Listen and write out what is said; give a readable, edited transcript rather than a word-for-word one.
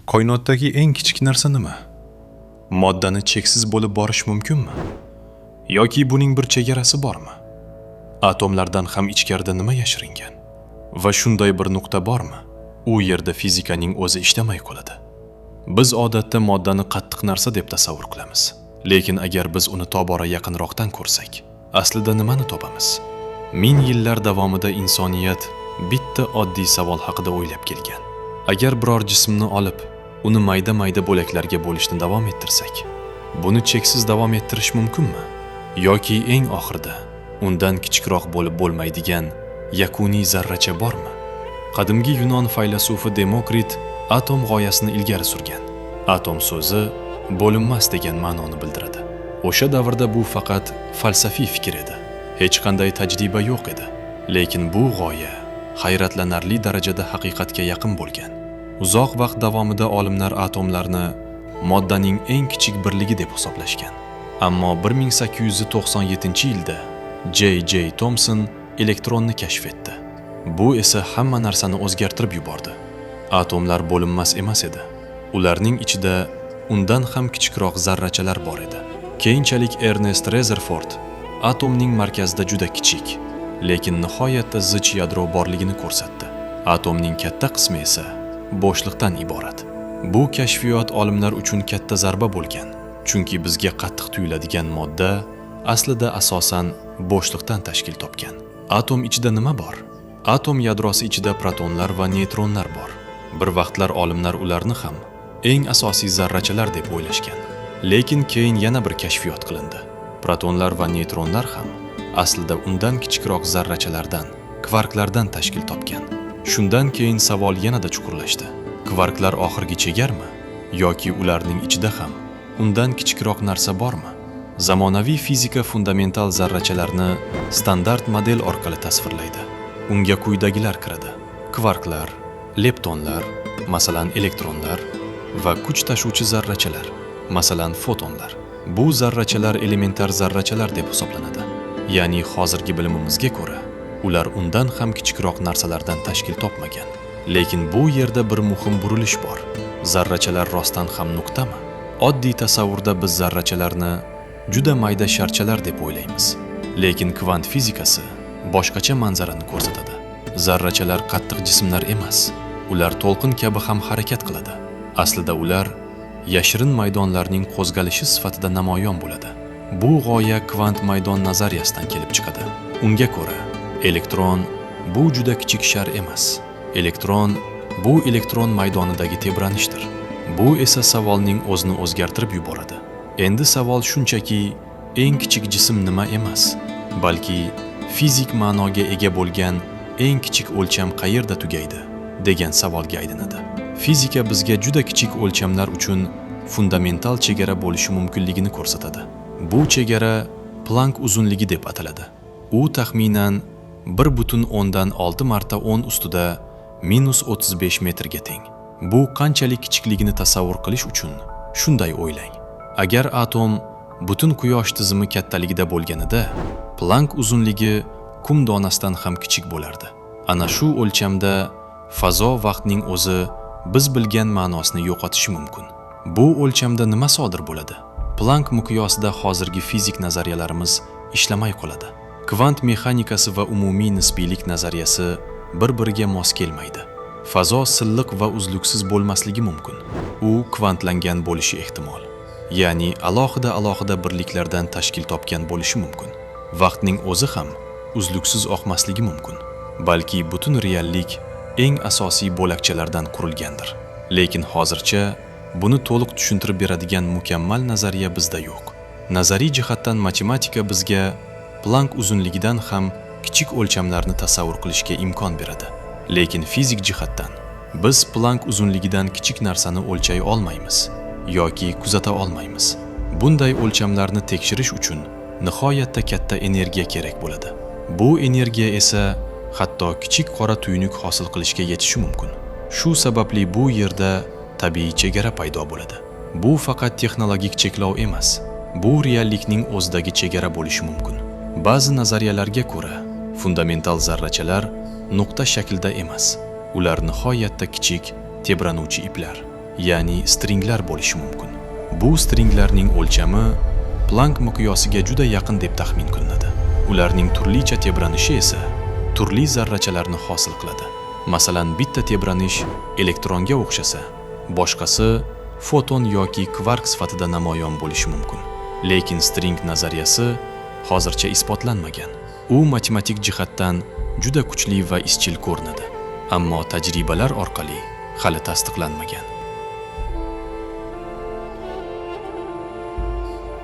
Koinotdagi eng kichik narsa nima? Moddani cheksiz bo'lib borish mumkinmi? Yoki buning bir chegarasi bormi? Atomlardan ham ichkarida nima yashiringan? Va shunday bir nuqta bormi? U yerda fizikaning o'zi ishlamay qoladi. Biz odatda moddani qattiq narsa deb tasavvur qilamiz. Lekin agar biz uni tobora yaqinroqdan ko'rsak, aslida nimani topamiz? Ming yillar davomida insoniyat bitta oddiy savol haqida o'ylab kelgan. Agar biror jismni olib, uni mayda-mayda bo'laklarga bo'lishni davom ettirsak, buni cheksiz davom ettirish mumkinmi? Yoki eng oxirida undan kichikroq bo'lib bo'lmaydigan yakuniy zarracha bormi? Qadimgi Yunon faylasufi Demokrit atom g'oyasini ilgari surgan. Atom so'zi bo'linmas degan ma'noni bildiradi. O'sha davrda bu faqat falsafiy fikr edi. Hech qanday tajriba yo'q edi. Lekin bu g'oya hayratlanarli darajada haqiqatga yaqin bo'lgan. Uzoq vaqt davomida olimlar atomlarni moddaning eng kichik birligi deb hisoblashgan. Ammo 1897-yilda J.J. Thomson elektronni kashf etdi. Bu esa hamma narsani o'zgartirib yubordi. Atomlar bo'linmas emas edi. Ularning ichida undan ham kichikroq zarrachalar bor edi. Keyinchalik Ernest Rutherford atomning markazida juda kichik, lekin nihoyatda zich yadro borligini ko'rsatdi. Atomning katta qismi esa bo'shliqdan iborat. Bu kashfiyot olimlar uchun katta zarba bo'lgan, chunki bizga qattiq tuyuladigan modda aslida asosan bo'shliqdan tashkil topgan. Atom ichida nima bor? Atom yadrosi ichida protonlar va neytronlar bor. Bir vaqtlar olimlar ularni ham eng asosiy zarrachalar deb o'ylashgan. Lekin keyin yana bir kashfiyot qilindi. Protonlar va neytronlar ham aslida undan kichikroq zarrachalardan, kvarklardan tashkil topgan. Shundan keyin savol yanada chuqurlashdi. Kvarklar oxirgi chegarmi? Yoki ularning ichida ham undan kichikroq narsa bormi? Zamonaviy fizika fundamental zarrachalarni standart model orqali tasvirlaydi. Unga quyidagilar kiradi: kvarklar, leptonlar, masalan elektronlar va kuch tashuvchi zarrachalar, masalan fotonlar. Bu zarrachalar elementar zarrachalar deb hisoblanadi. Ya'ni hozirgi bilimimizga ko'ra, ular undan ham kichikroq narsalardan tashkil topmagan. Lekin bu yerda bir muhim burilish bor. Zarrachalar rostdan ham nuqtami? Oddiy tasavvurda biz zarrachalarni juda mayda sharchalar deb o'ylaymiz. Lekin kvant fizikasi boshqacha manzarani ko'rsatadi. Zarrachalar qattiq jismlar emas. Ular to'lqin kabi ham harakat qiladi. Aslida ular yashirin maydonlarning qo'zgalishi sifatida namoyon bo'ladi. Bu g'oya kvant maydon nazariyasidan kelib chiqadi. Unga ko'ra, elektron bu juda kichik shar emas. Elektron bu elektron maydonidagi tebranishdir. Bu esa savolning o'zini o'zgartirib yuboradi. Endi savol shunchaki eng kichik jism nima emas, balki fizik ma'noga ega bo'lgan eng kichik o'lcham qayerda tugaydi degan savolga aylanadi. Fizika bizga juda kichik o'lchamlar uchun fundamental chegara bo'lishi mumkinligini ko'rsatadi. Bu chegara Planck uzunligi deb ataladi. U taxminan 1,6 marta 10 ustida -35 metrga teng. Bu qanchalik kichikligini tasavvur qilish uchun shunday o'ylang. Agar atom butun quyosh tizimi kattaligida bo'lganida, Planck uzunligi qum donasidan ham kichik bo'lardi. Ana shu o'lchamda fazo vaqtning o'zi biz bilgan ma'nosini yo'qotishi mumkin. Bu o'lchamda nima sodir bo'ladi? Planck miqyosida hozirgi fizik nazariyalarimiz ishlamay qoladi. Kvant mexanikasi va umumiy nisbiylik nazariyasi bir-biriga mos kelmaydi. Fazo silliq va uzluksiz bo'lmasligi mumkin. U kvantlangan bo'lishi ehtimol. Ya'ni alohida birliklardan tashkil topgan bo'lishi mumkin. Vaqtning o'zi ham uzluksiz oqmasligi mumkin. Balki butun reallik eng asosiy bo'lakchalardan qurilgandir. Lekin hozircha buni to'liq tushuntirib beradigan mukammal nazariya bizda yo'q. Nazariy jihatdan matematika bizga Planck uzunligidan ham kichik o'lchamlarni tasavvur qilishga imkon beradi. Lekin fizik jihatdan biz Planck uzunligidan kichik narsani o'lchay olmaymiz yoki kuzata olmaymiz. Bunday o'lchamlarni tekshirish uchun nihoyatda katta energiya kerak bo'ladi. Bu energiya esa hatto kichik qora tuynuk hosil qilishga yetishi mumkin. Shu sababli bu yerda tabiiy chegara paydo bo'ladi. Bu faqat texnologik cheklov emas, bu reallikning o'zidagi chegara bo'lishi mumkin. Ba'zi nazariyalarga ko'ra, fundamental zarrachalar nuqta shaklda emas. Ular nihoyatda kichik, tebranuvchi iplar. ya'ni stringlar bo'lishi mumkin. Bu stringlarning o'lchami Planck miqyosiga juda yaqin deb taxmin qilinadi. Ularning turlicha tebranishi esa turli zarrachalarni hosil qiladi. Masalan, bitta tebranish elektronga o'xshasa, boshqasi foton yoki kvark sifatida namoyon bo'lishi mumkin. Lekin string nazariyasi hozircha isbotlanmagan. U matematik jihatdan juda kuchli va izchil ko'rinadi, ammo tajribalar orqali hali tasdiqlanmagan.